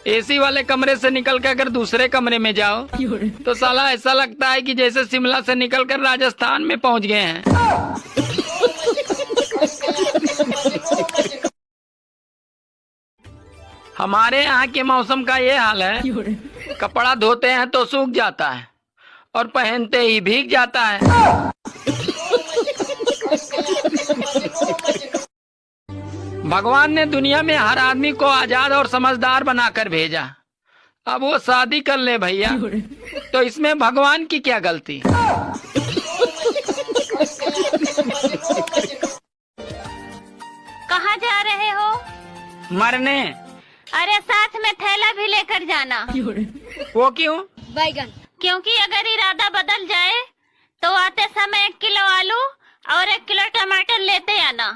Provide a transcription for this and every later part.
AC वाले कमरे से निकल कर अगर दूसरे कमरे में जाओ तो साला ऐसा लगता है कि जैसे शिमला से निकलकर राजस्थान में पहुंच गए हैं। हमारे यहाँ के मौसम का ये हाल है, कपड़ा धोते हैं तो सूख जाता है और पहनते ही भीग जाता है। भगवान ने दुनिया में हर आदमी को आजाद और समझदार बनाकर भेजा। अब वो शादी कर ले भैया, तो इसमें भगवान की क्या गलती। कहाँ जा रहे हो? मरने। अरे साथ में थैला भी लेकर जाना। वो क्यों? बैगन। क्योंकि अगर इरादा बदल जाए तो आते समय 1 किलो आलू और 1 किलो टमाटर लेते आना।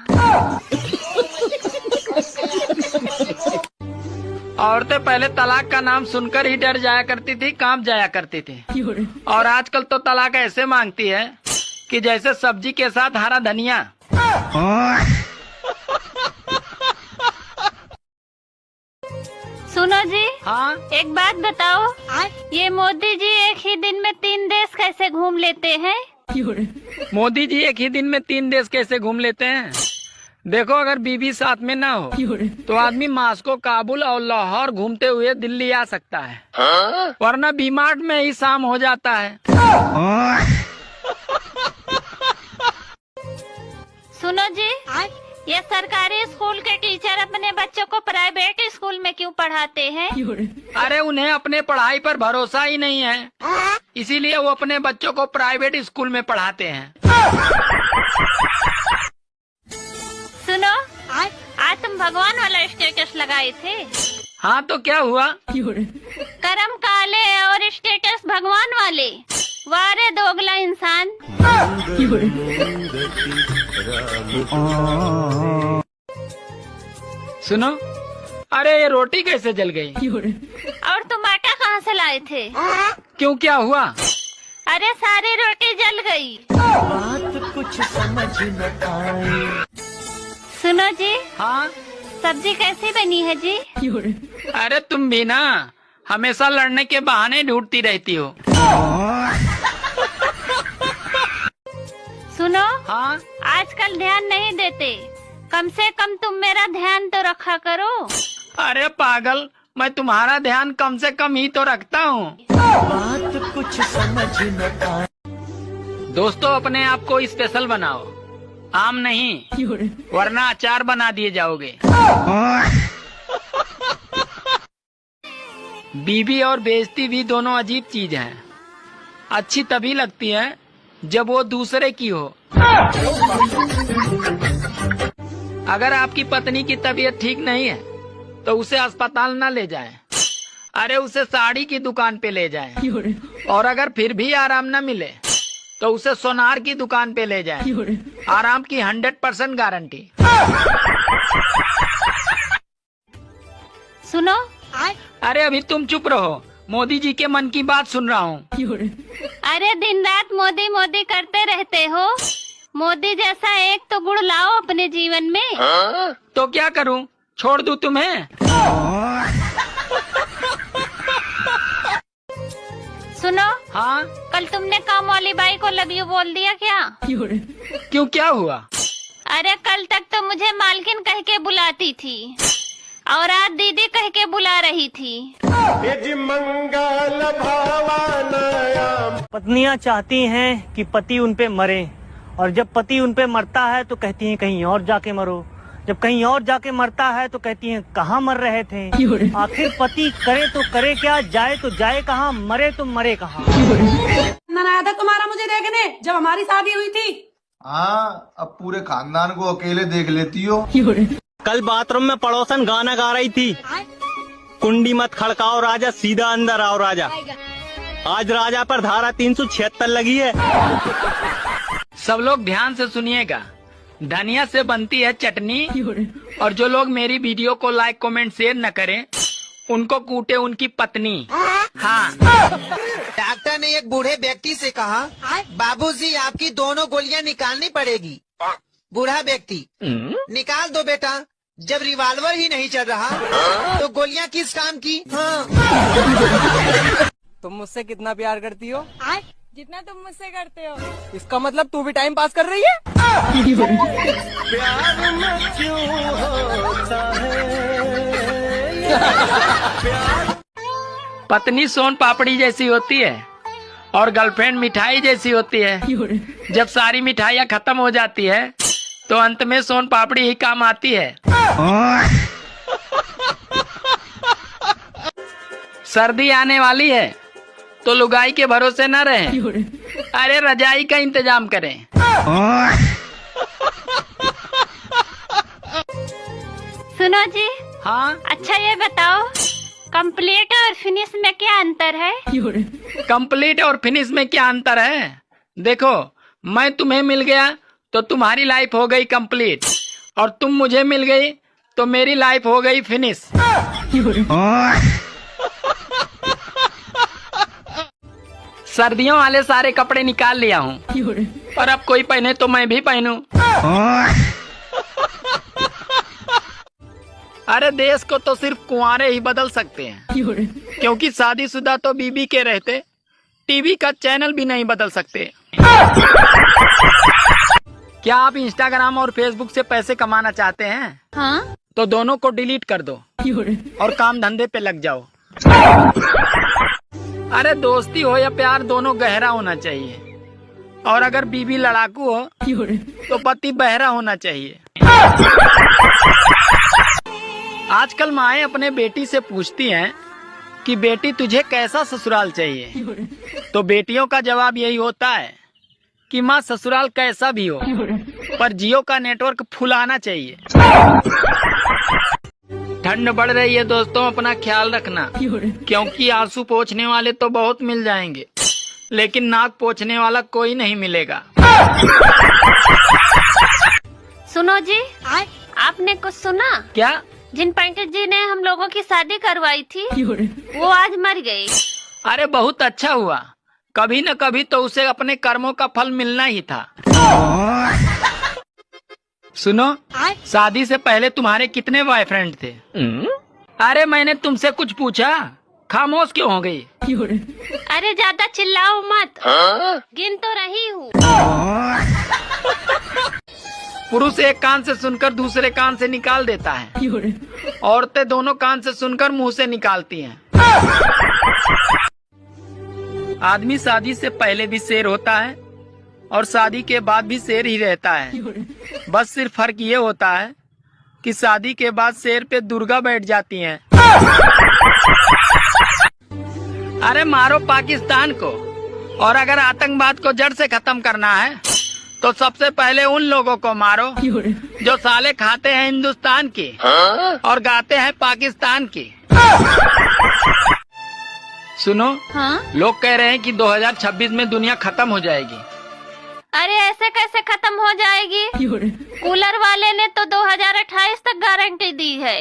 औरतें पहले तलाक का नाम सुनकर ही डर जाया करती थी, काम जाया करती थी, और आजकल तो तलाक ऐसे मांगती है कि जैसे सब्जी के साथ हरा धनिया। सुनो जी। हाँ, एक बात बताओ, ये मोदी जी एक ही दिन में 3 देश कैसे घूम लेते हैं? मोदी जी एक ही दिन में 3 देश कैसे घूम लेते हैं? देखो, अगर बीबी साथ में ना हो तो आदमी मास्को, काबुल और लाहौर घूमते हुए दिल्ली आ सकता है, वरना बीमार्ट में ही शाम हो जाता है। सुनो जी, ये सरकारी स्कूल के टीचर अपने बच्चों को प्राइवेट स्कूल में क्यों पढ़ाते हैं? अरे उन्हें अपने पढ़ाई पर भरोसा ही नहीं है, इसीलिए वो अपने बच्चों को प्राइवेट स्कूल में पढ़ाते हैं। सुनो, आज तुम भगवान वाला स्टेटस लगाए थे। हाँ, तो क्या हुआ? कर्म काले और स्टेटस भगवान वाले। वारे दोगला इंसान। सुनो, अरे ये रोटी कैसे जल गई? और तुम आटा कहाँ से लाए थे? क्यों, क्या हुआ? अरे सारी रोटी जल गई। बात कुछ समझ न आए। सुनो जी। हाँ, सब्जी कैसी बनी है जी? अरे तुम भी ना हमेशा लड़ने के बहाने ढूंढती रहती हो। सुनो। हाँ, आजकल ध्यान नहीं देते, कम से कम तुम मेरा ध्यान तो रखा करो। अरे पागल, मैं तुम्हारा ध्यान कम से कम ही तो रखता हूँ। बात कुछ समझ न आए। दोस्तों, अपने आप को स्पेशल बनाओ, आम नहीं, वरना अचार बना दिए जाओगे। बीबी और बेइज्जती भी दोनों अजीब चीज हैं। अच्छी तभी लगती है जब वो दूसरे की हो। अगर आपकी पत्नी की तबीयत ठीक नहीं है तो उसे अस्पताल न ले जाएं। अरे उसे साड़ी की दुकान पे ले जाएं। और अगर फिर भी आराम न मिले तो उसे सोनार की दुकान पे ले जाएं। आराम की 100% गारंटी। सुनो। अरे अभी तुम चुप रहो, मोदी जी के मन की बात सुन रहा हूँ। अरे दिन रात मोदी मोदी करते रहते हो, मोदी जैसा एक तो गुण लाओ अपने जीवन में। तो क्या करूँ, छोड़ दूँ तुम्हें? सुनो। हाँ, कल तुमने काम वाली बाई को लव यू बोल दिया क्या? क्यों, क्या हुआ? अरे कल तक तो मुझे मालकिन कह के बुलाती थी और आज दीदी कह के बुला रही थी। पत्नियां चाहती हैं कि पति उन पे मरे, और जब पति उन पे मरता है तो कहती हैं कहीं और जाके मरो। जब कहीं और जाके मरता है तो कहती हैं कहाँ मर रहे थे। आखिर पति करे तो करे क्या, जाए तो जाए कहाँ, मरे तो मरे कहाँ। आया था तुम्हारा मुझे देखने जब हमारी शादी हुई थी। हाँ, अब पूरे खानदान को अकेले देख लेती हो। कल बाथरूम में पड़ोसन गाना गा रही थी, कुंडी मत खड़काओ राजा, सीधा अंदर आओ राजा। आज राजा पर धारा 376 लगी है। सब लोग ध्यान से सुनिएगा, धनिया से बनती है चटनी, और जो लोग मेरी वीडियो को लाइक कमेंट शेयर न करें उनको कूटे उनकी पत्नी। हाँ। डॉक्टर ने एक बूढ़े व्यक्ति से कहा, बाबूजी आपकी दोनों गोलियां निकालनी पड़ेगी। बूढ़ा व्यक्ति, निकाल दो बेटा, जब रिवॉल्वर ही नहीं चल रहा तो गोलियां किस काम की? तुम मुझसे कितना प्यार करती हो? जितना तुम मुझसे करते हो। इसका मतलब तू भी टाइम पास कर रही है? पत्नी सोन पापड़ी जैसी होती है और गर्लफ्रेंड मिठाई जैसी होती है। जब सारी मिठाइयाँ खत्म हो जाती है तो अंत में सोन पापड़ी ही काम आती है। सर्दी आने वाली है तो लुगाई के भरोसे न रहें। अरे रजाई का इंतजाम करें। सुनो जी। हाँ, अच्छा ये बताओ, कंप्लीट और फिनिश में क्या अंतर है? कंप्लीट और फिनिश में क्या अंतर है? देखो, मैं तुम्हें मिल गया तो तुम्हारी लाइफ हो गई कंप्लीट, और तुम मुझे मिल गई तो मेरी लाइफ हो गई फिनिश। सर्दियों वाले सारे कपड़े निकाल लिया हूँ, और अब कोई पहने तो मैं भी पहनूं। अरे देश को तो सिर्फ कुंवारे ही बदल सकते हैं, क्योंकि शादीशुदा तो बीबी के रहते टीवी का चैनल भी नहीं बदल सकते। क्या आप इंस्टाग्राम और फेसबुक से पैसे कमाना चाहते हैं? हाँ? तो दोनों को डिलीट कर दो और काम धंधे पे लग जाओ। अरे दोस्ती हो या प्यार, दोनों गहरा होना चाहिए, और अगर बीवी लड़ाकू हो तो पति बहरा होना चाहिए। आजकल माएँ अपने बेटी से पूछती हैं कि बेटी तुझे कैसा ससुराल चाहिए, तो बेटियों का जवाब यही होता है कि माँ ससुराल कैसा भी हो, पर जियो का नेटवर्क फुल आना चाहिए। ठंड बढ़ रही है दोस्तों, अपना ख्याल रखना, क्योंकि आंसू पोंछने वाले तो बहुत मिल जाएंगे, लेकिन नाक पोंछने वाला कोई नहीं मिलेगा। सुनो जी, आपने कुछ सुना? क्या? जिन पंकज जी ने हम लोगों की शादी करवाई थी वो आज मर गई। अरे बहुत अच्छा हुआ, कभी न कभी तो उसे अपने कर्मों का फल मिलना ही था। सुनो, शादी से पहले तुम्हारे कितने बॉयफ्रेंड थे? अरे मैंने तुमसे कुछ पूछा, खामोश क्यों हो गई? अरे ज्यादा चिल्लाओ मत, गिन तो रही हूँ। पुरुष एक कान से सुनकर दूसरे कान से निकाल देता है, औरतें दोनों कान से सुनकर मुंह से निकालती हैं। आदमी शादी से पहले भी शेर होता है और शादी के बाद भी शेर ही रहता है। बस सिर्फ फर्क ये होता है कि शादी के बाद शेर पे दुर्गा बैठ जाती हैं। अरे मारो पाकिस्तान को, और अगर आतंकवाद को जड़ से खत्म करना है तो सबसे पहले उन लोगों को मारो जो साले खाते हैं हिंदुस्तान की और गाते हैं पाकिस्तान की। सुनो, हाँ? लोग कह रहे हैं कि 2026 में दुनिया खत्म हो जाएगी। अरे ऐसे कैसे खत्म हो जाएगी? कूलर वाले ने तो 2028 तक गारंटी दी है।